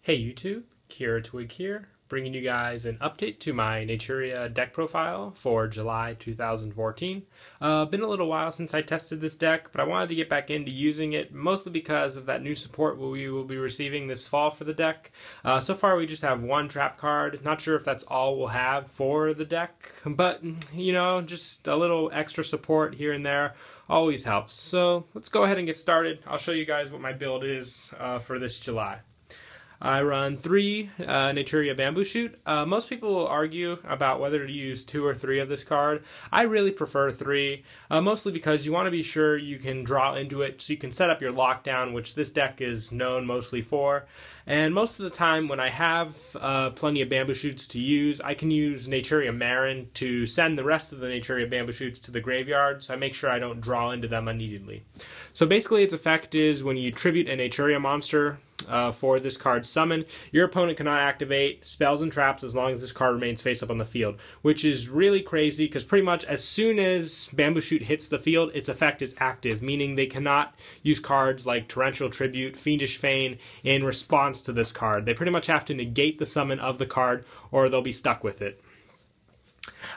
Hey YouTube, Kira Twig here, bringing you guys an update to my Naturia deck profile for July 2014. Been a little while since I tested this deck, but I wanted to get back into using it, mostly because of that new support we will be receiving this fall for the deck. So far we just have one trap card, not sure if that's all we'll have for the deck, but you know, just a little extra support here and there always helps. So let's go ahead and get started. I'll show you guys what my build is for this July. I run 3 Naturia Bamboo Shoot. Most people will argue about whether to use 2 or 3 of this card. I really prefer 3, mostly because you want to be sure you can draw into it so you can set up your lockdown, which this deck is known mostly for. And most of the time when I have plenty of Bamboo Shoots to use, I can use Naturia Marron to send the rest of the Naturia Bamboo Shoots to the graveyard, so I make sure I don't draw into them unneededly. So basically its effect is when you tribute a Naturia monster for this card's summon, your opponent cannot activate spells and traps as long as this card remains face up on the field, which is really crazy because pretty much as soon as Bamboo Shoot hits the field, its effect is active, meaning they cannot use cards like Torrential Tribute, Fiendish Feign in response to this card. They pretty much have to negate the summon of the card or they'll be stuck with it.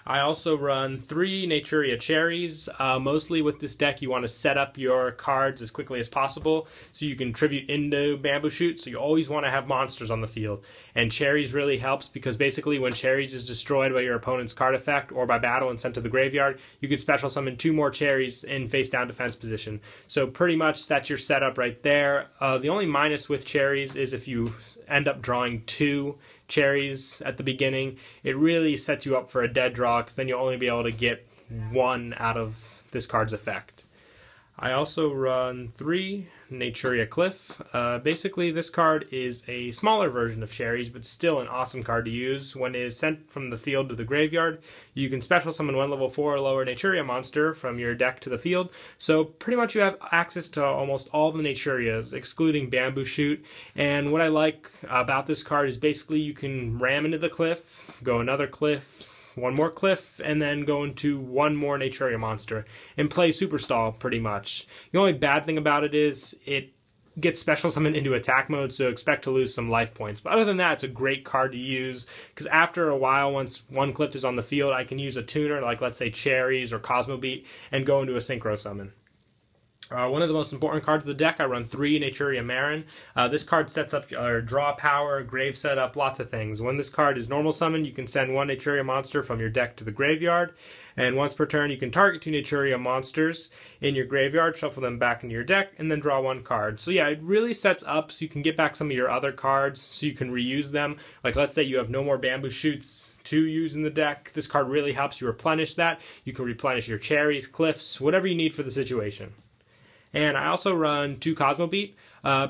I also run 3 Naturia Cherries. Mostly with this deck you want to set up your cards as quickly as possible so you can tribute into Bamboo Shoot, so you always want to have monsters on the field. And Cherries really helps because basically when Cherries is destroyed by your opponent's card effect or by battle and sent to the graveyard, you can special summon 2 more Cherries in face down defense position. So pretty much that's your setup right there. The only minus with Cherries is if you end up drawing 2 Cherries at the beginning, it really sets you up for a dead draw because then you'll only be able to get 1 out of this card's effect. I also run 3 Naturia Cliff. Basically this card is a smaller version of Cherries, but still an awesome card to use. When it is sent from the field to the graveyard, you can special summon 1 level 4 or lower Naturia monster from your deck to the field. So pretty much you have access to almost all the Naturias, excluding Bamboo Shoot. And what I like about this card is basically you can ram into the cliff, go another cliff, 1 more cliff, and then go into 1 more Naturia monster and play Super Stall pretty much. The only bad thing about it is it gets special summoned into attack mode, so expect to lose some life points. But other than that, it's a great card to use because after a while, once 1 cliff is on the field, I can use a tuner like let's say Cherries or Cosmobeat and go into a synchro summon. One of the most important cards of the deck, I run 3 Naturia Marron. This card sets up your draw power, grave setup, lots of things. When this card is normal summon, you can send 1 Naturia monster from your deck to the graveyard. And once per turn, you can target 2 Naturia monsters in your graveyard, shuffle them back into your deck, and then draw 1 card. So yeah, it really sets up so you can get back some of your other cards so you can reuse them. Like let's say you have no more Bamboo Shoots to use in the deck. This card really helps you replenish that. You can replenish your Cherries, Cliffs, whatever you need for the situation. And I also run 2 Cosmobeat.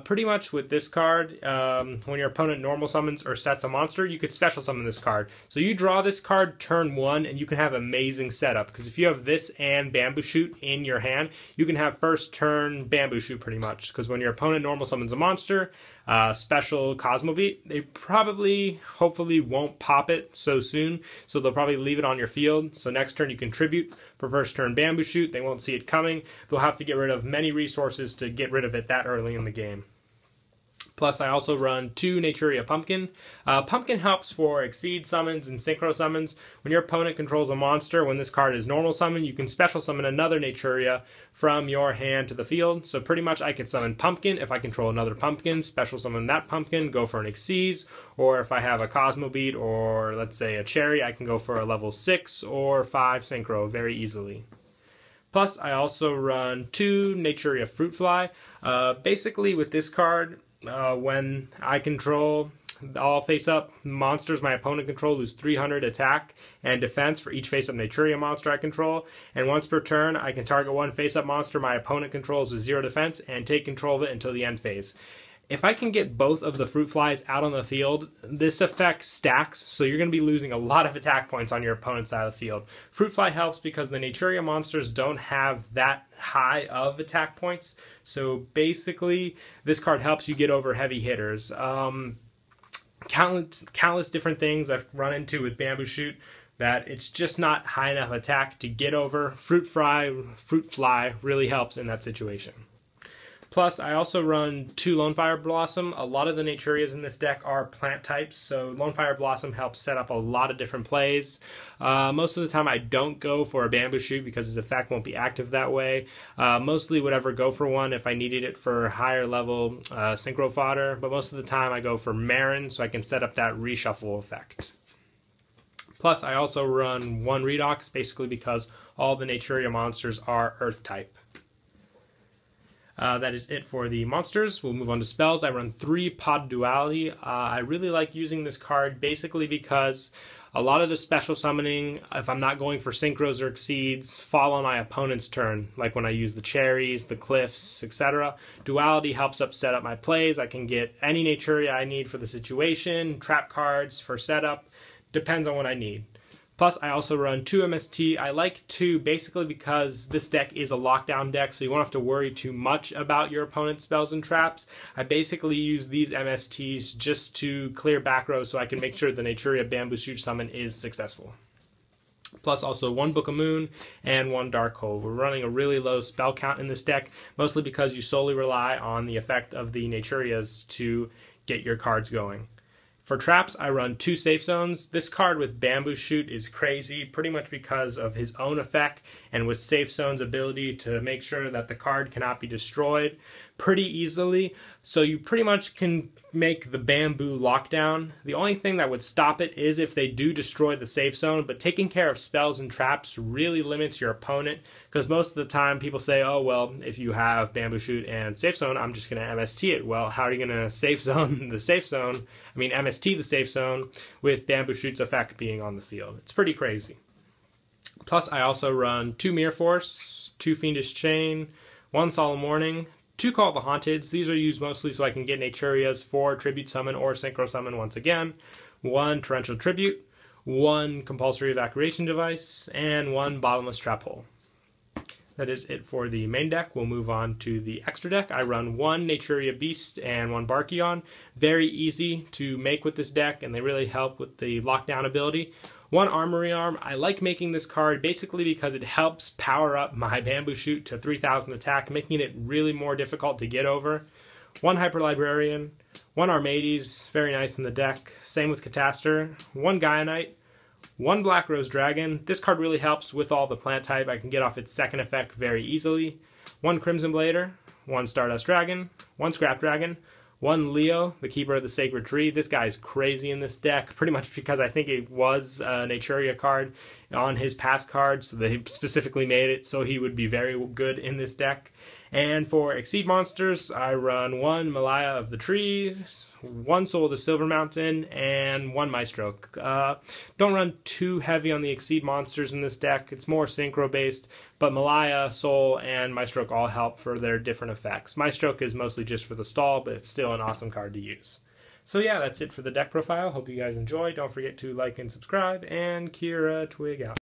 Pretty much with this card, when your opponent normal summons or sets a monster, you could special summon this card. So you draw this card turn 1 and you can have amazing setup. Because if you have this and Bamboo Shoot in your hand, you can have first turn Bamboo Shoot pretty much. Because when your opponent normal summons a monster, special Cosmobeat, they probably, hopefully won't pop it so soon. So they'll probably leave it on your field. So next turn you contribute for first turn Bamboo Shoot. They won't see it coming. They'll have to get rid of many resources to get rid of it that early in the game. Plus, I also run 2 Naturia Pumpkin. Pumpkin helps for Exceed summons and Synchro summons. When your opponent controls a monster, when this card is normal summon, you can special summon another Naturia from your hand to the field. So pretty much I can summon Pumpkin. If I control another Pumpkin, special summon that Pumpkin, go for an Exceed. Or if I have a Cosmobeat or let's say a Cherry, I can go for a level 6 or 5 Synchro very easily. Plus, I also run 2 Naturia Fruit Fly. Basically with this card, when I control all face-up monsters my opponent control lose 300 attack and defense for each face-up Naturia monster I control, and once per turn I can target 1 face-up monster my opponent controls with 0 defense and take control of it until the end phase. If I can get both of the fruit flies out on the field, this effect stacks, so you're going to be losing a lot of attack points on your opponent's side of the field. Fruit fly helps because the Naturia monsters don't have that high of attack points, so basically this card helps you get over heavy hitters. Countless different things I've run into with Bamboo Shoot that it's just not high enough attack to get over. Fruit fly really helps in that situation. Plus, I also run 2 Lonefire Blossom. A lot of the Naturias in this deck are plant types, so Lonefire Blossom helps set up a lot of different plays. Most of the time I don't go for a Bamboo Shoot because its effect won't be active that way. Mostly would ever go for one if I needed it for higher level synchro fodder, but most of the time I go for Marron so I can set up that reshuffle effect. Plus, I also run 1 Redox, basically because all the Naturia monsters are Earth type. That is it for the monsters. We'll move on to spells. I run 3 Pod Duality. I really like using this card basically because a lot of the special summoning, if I'm not going for synchros or exceeds, fall on my opponent's turn, like when I use the Cherries, the Cliffs, etc. Duality helps set up my plays. I can get any Naturia I need for the situation, trap cards for setup, depends on what I need. Plus, I also run 2 MST. I like 2 basically because this deck is a lockdown deck, so you won't have to worry too much about your opponent's spells and traps. I basically use these MSTs just to clear back row so I can make sure the Naturia Bamboo Shoot summon is successful. Plus also 1 Book of Moon and 1 Dark Hole. We're running a really low spell count in this deck, mostly because you solely rely on the effect of the Naturias to get your cards going. For traps, I run 2 Safe Zones. This card with Bamboo Shoot is crazy, pretty much because of his own effect, and with Safe Zone's ability to make sure that the card cannot be destroyed pretty easily. So you pretty much can make the Bamboo lockdown. The only thing that would stop it is if they do destroy the Safe Zone, but taking care of spells and traps really limits your opponent, because most of the time people say, oh well, if you have Bamboo Shoot and Safe Zone, I'm just going to MST it. Well, how are you going to Safe Zone the Safe Zone? I mean MST the Safe Zone with Bamboo Shoot's effect being on the field. It's pretty crazy. Plus I also run 2 Mirror Force, 2 Fiendish Chain, 1 Solemn Warning, 2 Call of the Haunteds. These are used mostly so I can get Naturias for Tribute Summon or Synchro Summon once again. 1 Torrential Tribute, 1 Compulsory Evacuation Device, and 1 Bottomless Trap Hole. That is it for the main deck. We'll move on to the extra deck. I run 1 Naturia Beast and 1 Barkion. Very easy to make with this deck, and they really help with the lockdown ability. 1 Armory Arm. I like making this card basically because it helps power up my Bamboo Shoot to 3000 attack, making it really more difficult to get over. 1 Hyper Librarian, 1 Armades, very nice in the deck. Same with Catastor. 1 Gaia Knight, 1 Black Rose Dragon. This card really helps with all the plant type. I can get off its second effect very easily. 1 Crimson Blader, 1 Stardust Dragon, 1 Scrap Dragon, 1 Leo, the Keeper of the Sacred Tree. This guy's crazy in this deck, pretty much because I think it was a Naturia card on his past cards, so they specifically made it so he would be very good in this deck. And for Exceed monsters, I run 1 Malaya of the Trees, 1 Soul of the Silver Mountain, and 1 Maestro. Don't run too heavy on the Exceed monsters in this deck. It's more synchro based, but Malaya, Soul, and Maestro all help for their different effects. Maestro is mostly just for the stall, but it's still an awesome card to use. So yeah, that's it for the deck profile. Hope you guys enjoy. Don't forget to like and subscribe, and Kira Twig out.